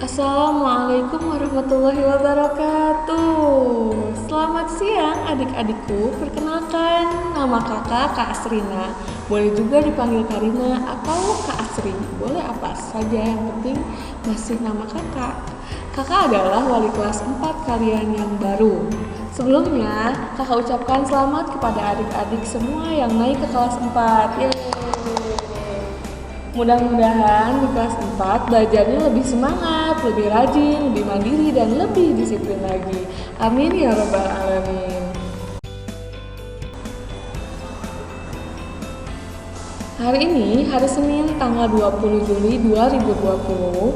Assalamualaikum warahmatullahi wabarakatuh. Selamat siang adik-adikku. Perkenalkan, nama kakak Kak Asrina. Boleh juga dipanggil Karina atau Kak Asri. Boleh apa saja, yang penting masih nama kakak. Kakak adalah wali kelas 4 kalian yang baru. Sebelumnya, kakak ucapkan selamat kepada adik-adik semua yang naik ke kelas 4. Yeay. Mudah-mudahan di kelas 4 belajarnya lebih semangat, lebih rajin, lebih mandiri, dan lebih disiplin lagi. Amin ya rabbal alamin. Hari ini, hari Senin tanggal 20 Juli 2020,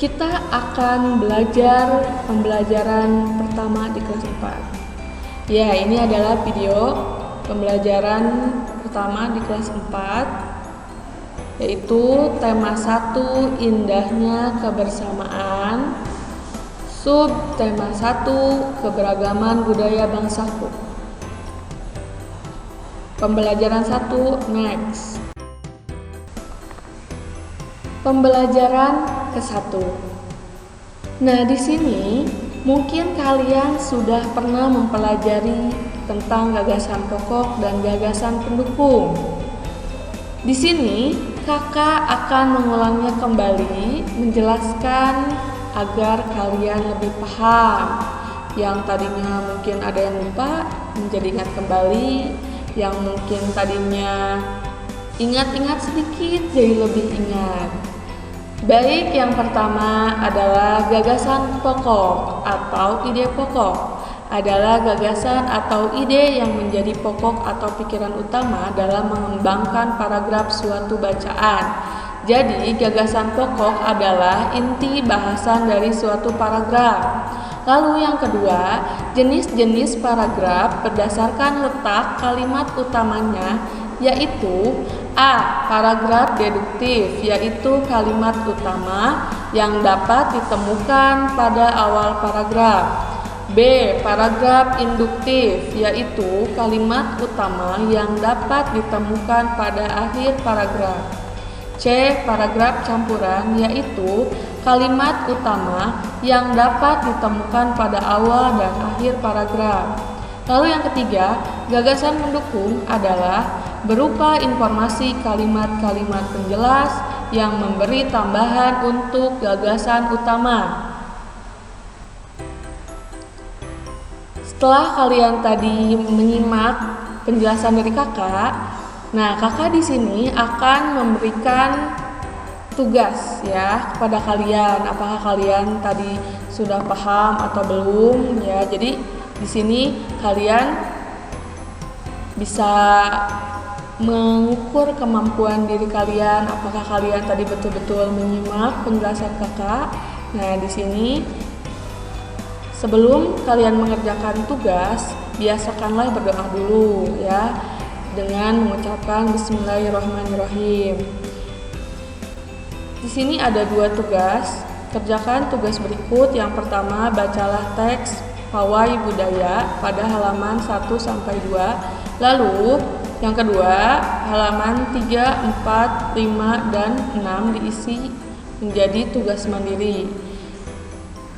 kita akan belajar pembelajaran pertama di kelas 4. Ya, ini adalah video pembelajaran pertama di kelas 4, yaitu tema 1, indahnya kebersamaan, sub tema 1, keberagaman budaya bangsaku. Pembelajaran 1, next. Pembelajaran ke-1. Nah, di sini mungkin kalian sudah pernah mempelajari tentang gagasan pokok dan gagasan pendukung. Di sini kakak akan mengulangnya kembali, menjelaskan agar kalian lebih paham. Yang tadinya mungkin ada yang lupa, menjadi ingat kembali. Yang mungkin tadinya ingat-ingat sedikit, jadi lebih ingat. Baik, yang pertama adalah gagasan pokok atau ide pokok. Adalah gagasan atau ide yang menjadi pokok atau pikiran utama dalam mengembangkan paragraf suatu bacaan. Jadi, gagasan pokok adalah inti bahasan dari suatu paragraf. Lalu yang kedua, jenis-jenis paragraf berdasarkan letak kalimat utamanya, yaitu A. Paragraf deduktif, yaitu kalimat utama yang dapat ditemukan pada awal paragraf. B. Paragraf induktif, yaitu kalimat utama yang dapat ditemukan pada akhir paragraf. C. Paragraf campuran, yaitu kalimat utama yang dapat ditemukan pada awal dan akhir paragraf. Lalu yang ketiga, gagasan mendukung adalah berupa informasi kalimat-kalimat penjelas yang memberi tambahan untuk gagasan utama. Setelah kalian tadi menyimak penjelasan dari kakak, nah kakak di sini akan memberikan tugas ya kepada kalian. Apakah kalian tadi sudah paham atau belum ya? Jadi di sini kalian bisa mengukur kemampuan diri kalian. Apakah kalian tadi betul-betul menyimak penjelasan kakak? Nah di sini, sebelum kalian mengerjakan tugas, biasakanlah berdoa dulu ya, dengan mengucapkan Bismillahirrahmanirrahim. Di sini ada 2 tugas. Kerjakan tugas berikut. Yang pertama, bacalah teks pawai budaya pada halaman 1 sampai 2. Lalu yang kedua, halaman 3, 4, 5, dan 6 diisi menjadi tugas mandiri.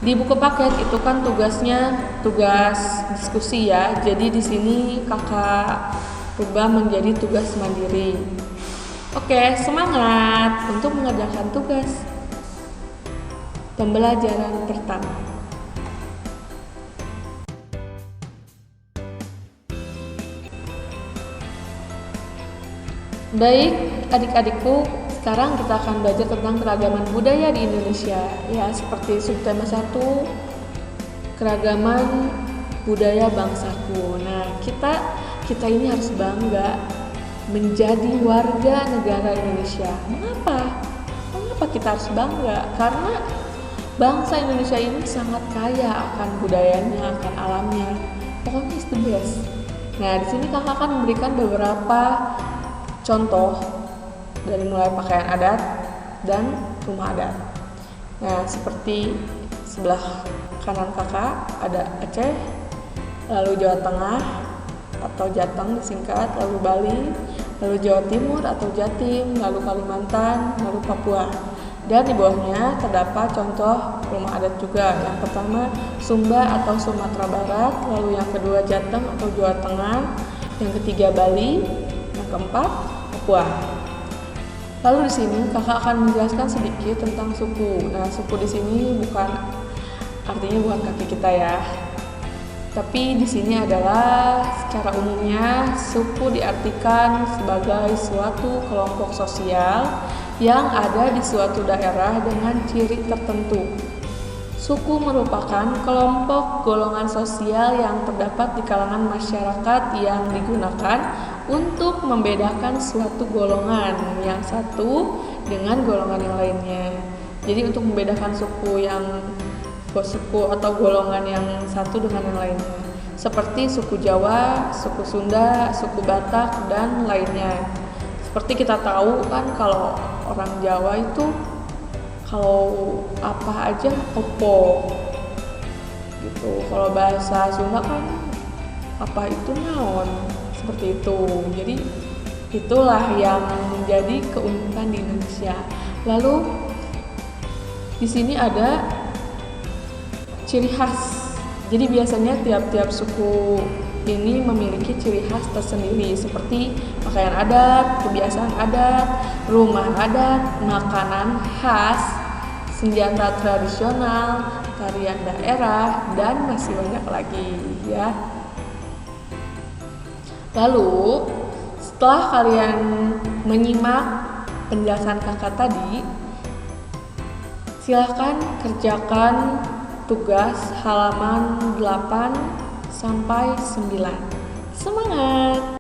Di buku paket itu kan tugasnya tugas diskusi ya. Jadi di sini kakak rubah menjadi tugas mandiri. Oke, semangat untuk mengerjakan tugas pembelajaran pertama. Baik, adik-adikku, sekarang kita akan belajar tentang keragaman budaya di Indonesia. Ya, seperti subtema 1, keragaman budaya bangsaku. Nah, kita ini harus bangga menjadi warga negara Indonesia. Mengapa kita harus bangga? Karena bangsa Indonesia ini sangat kaya akan budayanya, akan alamnya. Pokoknya it's the best. Nah, di sini kakak akan memberikan beberapa contoh dari mulai pakaian adat dan rumah adat. Nah, seperti sebelah kanan kakak ada Aceh, lalu Jawa Tengah atau Jateng disingkat, lalu Bali, lalu Jawa Timur atau Jatim, lalu Kalimantan, lalu Papua. Dan di bawahnya terdapat contoh rumah adat juga. Yang pertama Sumba atau Sumatera Barat, lalu yang kedua Jateng atau Jawa Tengah, yang ketiga Bali, yang keempat Papua. Lalu di sini kakak akan menjelaskan sedikit tentang suku. Nah, suku di sini artinya bukan kaki kita ya. Tapi di sini adalah secara umumnya suku diartikan sebagai suatu kelompok sosial yang ada di suatu daerah dengan ciri tertentu. Suku merupakan kelompok golongan sosial yang terdapat di kalangan masyarakat yang digunakan untuk membedakan suatu golongan yang satu dengan golongan yang lainnya. Jadi untuk membedakan suku atau golongan yang satu dengan yang lainnya, seperti suku Jawa, suku Sunda, suku Batak, dan lainnya. Seperti kita tahu kan kalau orang Jawa itu kalau apa aja opo gitu. Kalau bahasa Sunda kan apa itu naon, seperti itu. Jadi itulah yang menjadi keunikan di Indonesia. Lalu di sini ada ciri khas. Jadi biasanya tiap-tiap suku ini memiliki ciri khas tersendiri, seperti pakaian adat, kebiasaan adat, rumah adat, makanan khas, senjata tradisional, tarian daerah, dan masih banyak lagi ya. Lalu setelah kalian menyimak penjelasan kakak tadi, silakan kerjakan tugas halaman 8 sampai 9. Semangat!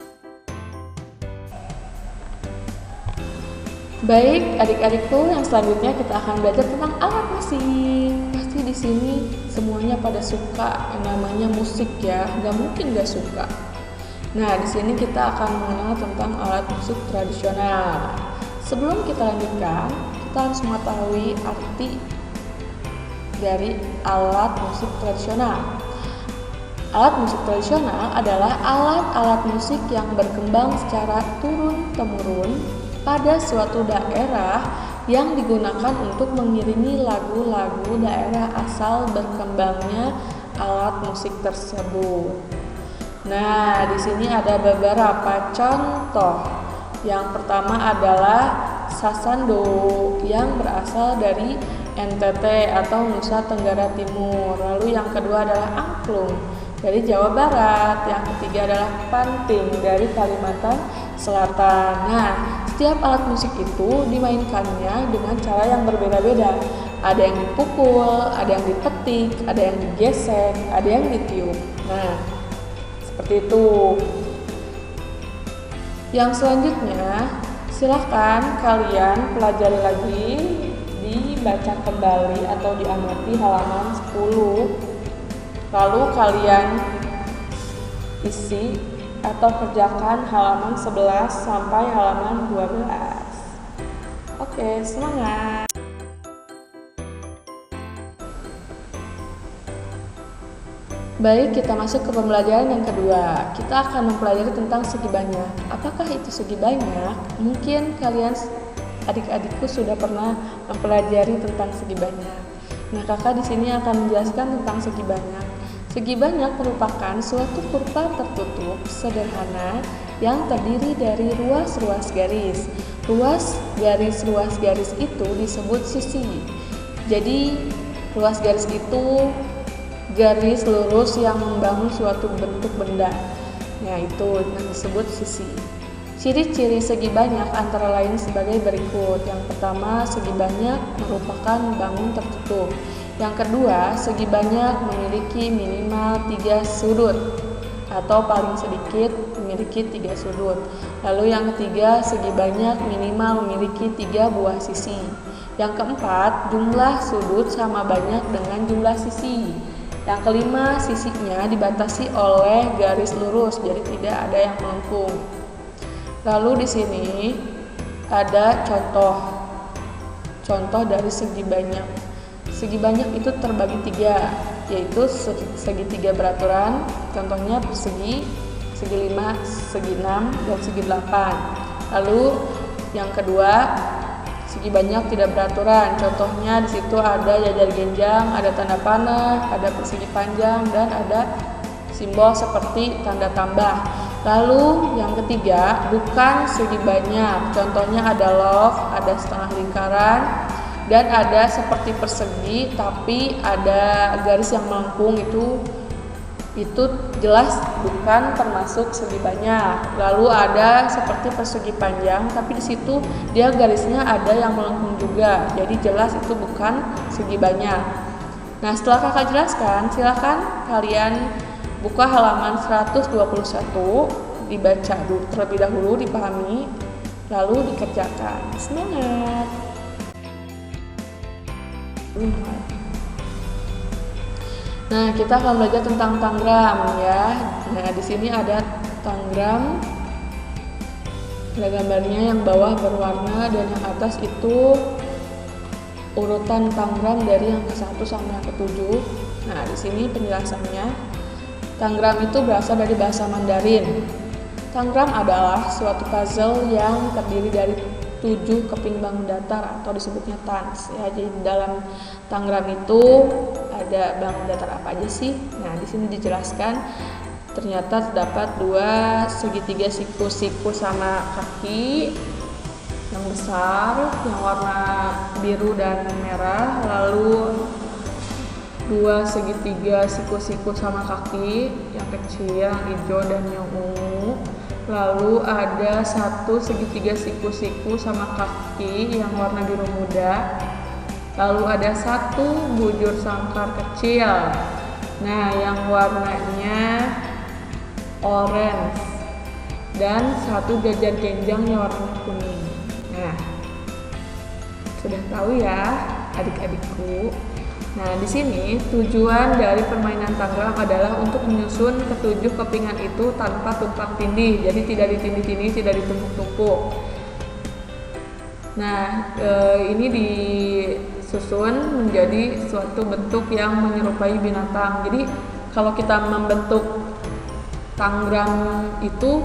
Baik, adik-adikku, yang selanjutnya kita akan belajar tentang alat musik. Pasti di sini semuanya pada suka yang namanya musik ya, nggak mungkin nggak suka. Nah, di sini kita akan mengenal tentang alat musik tradisional. Sebelum kita lanjutkan, kita harus mengetahui arti dari alat musik tradisional. Alat musik tradisional adalah alat-alat musik yang berkembang secara turun-temurun pada suatu daerah yang digunakan untuk mengiringi lagu-lagu daerah asal berkembangnya alat musik tersebut. Nah, di sini ada beberapa contoh. Yang pertama adalah sasando yang berasal dari NTT atau Nusa Tenggara Timur. Lalu yang kedua adalah angklung dari Jawa Barat. Yang ketiga adalah panting dari Kalimantan Selatan. Nah, setiap alat musik itu dimainkannya dengan cara yang berbeda-beda. Ada yang dipukul, ada yang dipetik, ada yang digesek, ada yang ditiup. Nah, seperti itu. Yang selanjutnya, silakan kalian pelajari lagi, dibaca kembali atau diamati halaman 10. Lalu kalian isi atau kerjakan halaman 11 sampai halaman 12. Oke, semangat! Baik, kita masuk ke pembelajaran yang kedua. Kita akan mempelajari tentang segi banyak. Apakah itu segi banyak? Mungkin kalian adik-adikku sudah pernah mempelajari tentang segi banyak. Nah, kakak di sini akan menjelaskan tentang segi banyak. Segi banyak merupakan suatu kurva tertutup sederhana yang terdiri dari ruas-ruas garis. Ruas garis itu disebut sisi. Jadi, ruas garis itu garis lurus yang membangun suatu bentuk benda. Nah, itu yang disebut sisi. Ciri-ciri segi banyak antara lain sebagai berikut. Yang pertama, segi banyak merupakan bangun tertutup. Yang kedua, segi banyak memiliki minimal 3 sudut atau paling sedikit memiliki 3 sudut. Lalu yang ketiga, segi banyak minimal memiliki 3 buah sisi. Yang keempat, jumlah sudut sama banyak dengan jumlah sisi. Yang kelima, sisinya dibatasi oleh garis lurus, jadi tidak ada yang melengkung. Lalu di sini ada contoh dari segi banyak. Segi banyak itu terbagi 3, yaitu segitiga beraturan, contohnya persegi, segi 5, segi 6, dan segi 8. Lalu yang kedua, segi banyak tidak beraturan. Contohnya di situ ada jajar genjang, ada tanda panah, ada persegi panjang, dan ada simbol seperti tanda tambah. Lalu yang ketiga, bukan segi banyak. Contohnya ada love, ada setengah lingkaran, dan ada seperti persegi tapi ada garis yang melengkung, itu jelas bukan termasuk segi banyak. Lalu ada seperti persegi panjang tapi di situ dia garisnya ada yang melengkung juga, jadi jelas itu bukan segi banyak. Nah, setelah kakak jelaskan, silakan kalian buka halaman 121, dibaca dulu terlebih dahulu, dipahami, lalu dikerjakan. Semangat. Nah, kita akan belajar tentang tanggram ya. Nah, di sini ada tanggram. Ada gambarnya, yang bawah berwarna dan yang atas itu urutan tanggram dari yang ke-1 sampai yang ke-7. Nah, di sini penjelasannya. Tanggram itu berasal dari bahasa Mandarin. Tanggram adalah suatu puzzle yang terdiri dari 7 keping bangun datar atau disebutnya tans ya. Jadi dalam tanggram itu ada bangun datar apa aja sih? Nah, di sini dijelaskan ternyata terdapat 2 segitiga siku-siku sama kaki yang besar yang warna biru dan merah, lalu 2 segitiga siku-siku sama kaki yang kecil, yang hijau dan yang ungu. Lalu ada 1 segitiga siku-siku sama kaki yang warna biru muda. Lalu ada 1 bujur sangkar kecil. Nah, yang warnanya orange. Dan 1 jajar genjang yang warna kuning. Nah, sudah tahu ya adik-adikku. Nah, di sini tujuan dari permainan tanggram adalah untuk menyusun ke-7 kepingan itu tanpa tumpang tindih. Jadi tidak ditindih-tindih, tidak ditumpuk-tumpuk. Nah, ini disusun menjadi suatu bentuk yang menyerupai binatang. Jadi kalau kita membentuk tanggram itu,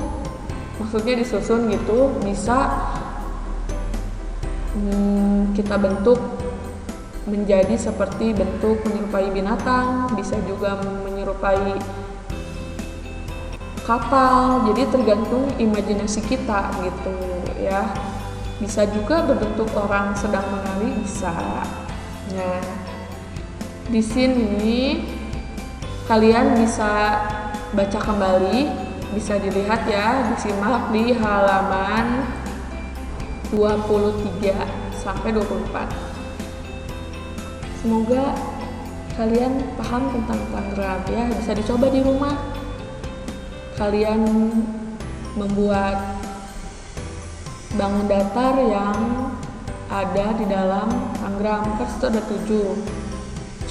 maksudnya disusun gitu, bisa kita bentuk menjadi seperti bentuk menyerupai binatang, bisa juga menyerupai kapal. Jadi tergantung imajinasi kita gitu ya. Bisa juga berbentuk orang sedang menari, bisa. Nah, di sini kalian bisa baca kembali, bisa dilihat ya, disimak di halaman 23 sampai 24. Semoga kalian paham tentang tanggram ya, bisa dicoba di rumah. Kalian membuat bangun datar yang ada di dalam tanggram, kan itu ada 7.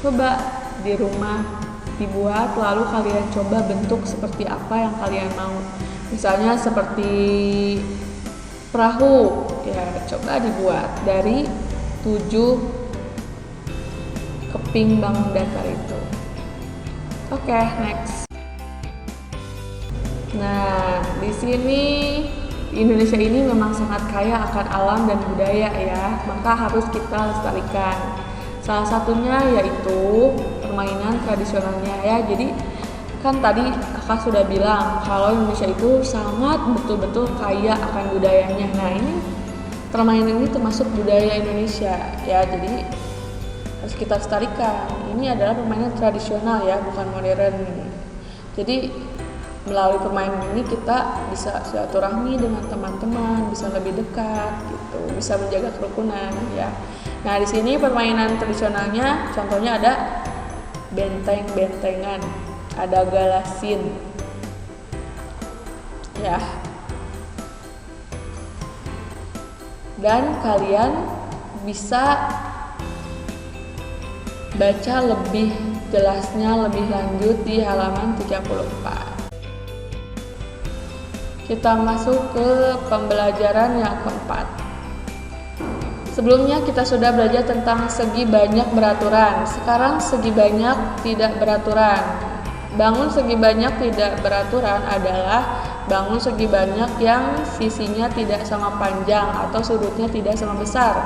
Coba di rumah dibuat, lalu kalian coba bentuk seperti apa yang kalian mau. Misalnya seperti perahu, ya coba dibuat dari 7 keping bangun datar itu. Oke, next. Nah, di sini di Indonesia ini memang sangat kaya akan alam dan budaya ya, maka harus kita lestarikan. Salah satunya yaitu permainan tradisionalnya ya. Jadi kan tadi kakak sudah bilang kalau Indonesia itu sangat betul-betul kaya akan budayanya. Nah, ini permainan ini termasuk budaya Indonesia ya, jadi harus kita lestarikan. Ini adalah permainan tradisional ya, bukan modern. Jadi melalui permainan ini kita bisa silaturahmi dengan teman-teman, bisa lebih dekat gitu, bisa menjaga kerukunan ya. Nah, di sini permainan tradisionalnya contohnya ada benteng-bentengan, ada galasin. Ya. Dan kalian bisa baca lebih jelasnya lebih lanjut di halaman 34. Kita masuk ke pembelajaran yang keempat. Sebelumnya kita sudah belajar tentang segi banyak beraturan. Sekarang segi banyak tidak beraturan. Bangun segi banyak tidak beraturan adalah bangun segi banyak yang sisinya tidak sama panjang atau sudutnya tidak sama besar.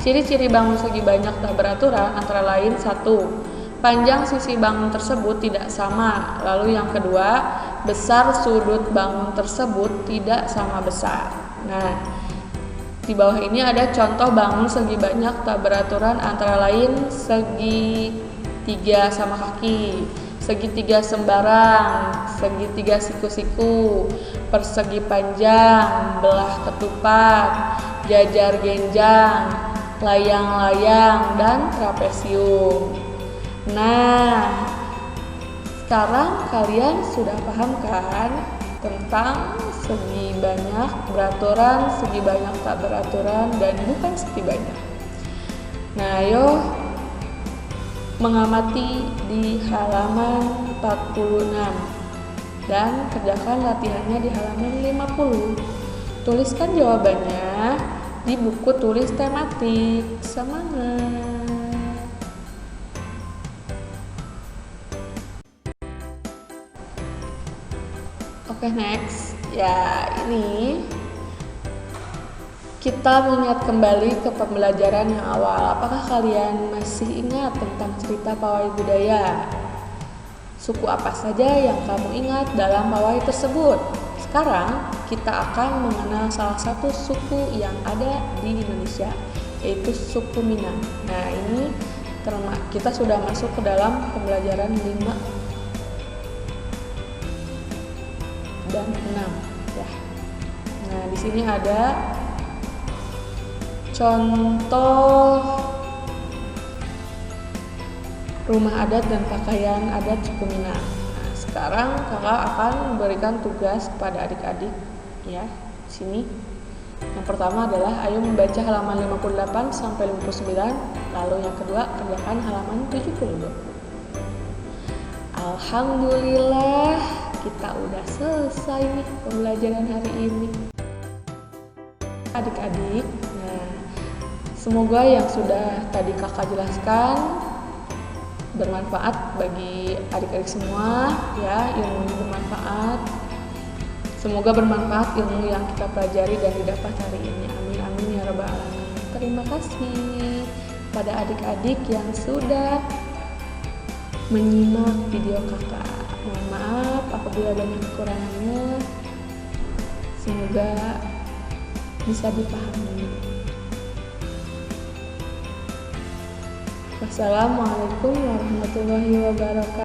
Ciri-ciri bangun segi banyak tak beraturan antara lain: 1. Panjang sisi bangun tersebut tidak sama. Lalu yang kedua, besar sudut bangun tersebut tidak sama besar. Nah, di bawah ini ada contoh bangun segi banyak tak beraturan antara lain: segitiga sama kaki, segitiga sembarang, segitiga siku-siku, persegi panjang, belah ketupat, jajar genjang, layang-layang, dan trapesium. Nah, sekarang kalian sudah paham kan tentang segi banyak beraturan, segi banyak tak beraturan, dan bukan segi banyak. Nah, ayo mengamati di halaman 46 dan kerjakan latihannya di halaman 50. Tuliskan jawabannya di buku tulis tematik. Semangat! Oke, next. Ya, ini kita mengingat kembali ke pembelajaran yang awal. Apakah kalian masih ingat tentang cerita pawai budaya? Suku apa saja yang kamu ingat dalam pawai tersebut? Sekarang kita akan mengenal salah satu suku yang ada di Indonesia, yaitu suku Minang. Nah, ini kita sudah masuk ke dalam pembelajaran 5 dan 6 ya. Nah, di sini ada contoh rumah adat dan pakaian adat suku Minang. Nah, sekarang kakak akan memberikan tugas kepada adik-adik ya. Sini. Yang pertama adalah ayo membaca halaman 58 sampai 59, lalu yang kedua kerjakan halaman 72. Alhamdulillah, kita udah selesai nih pembelajaran hari ini. Adik-adik, nah, semoga yang sudah tadi kakak jelaskan bermanfaat bagi adik-adik semua ya, ilmunya bermanfaat. Semoga bermanfaat ilmu yang kita pelajari dan didapat hari ini. Amin amin ya rabbal alamin. Terima kasih pada adik-adik yang sudah menyimak video kakak. Mohon maaf apabila banyak kekurangannya. Semoga bisa dipahami. Wassalamualaikum warahmatullahi wabarakatuh.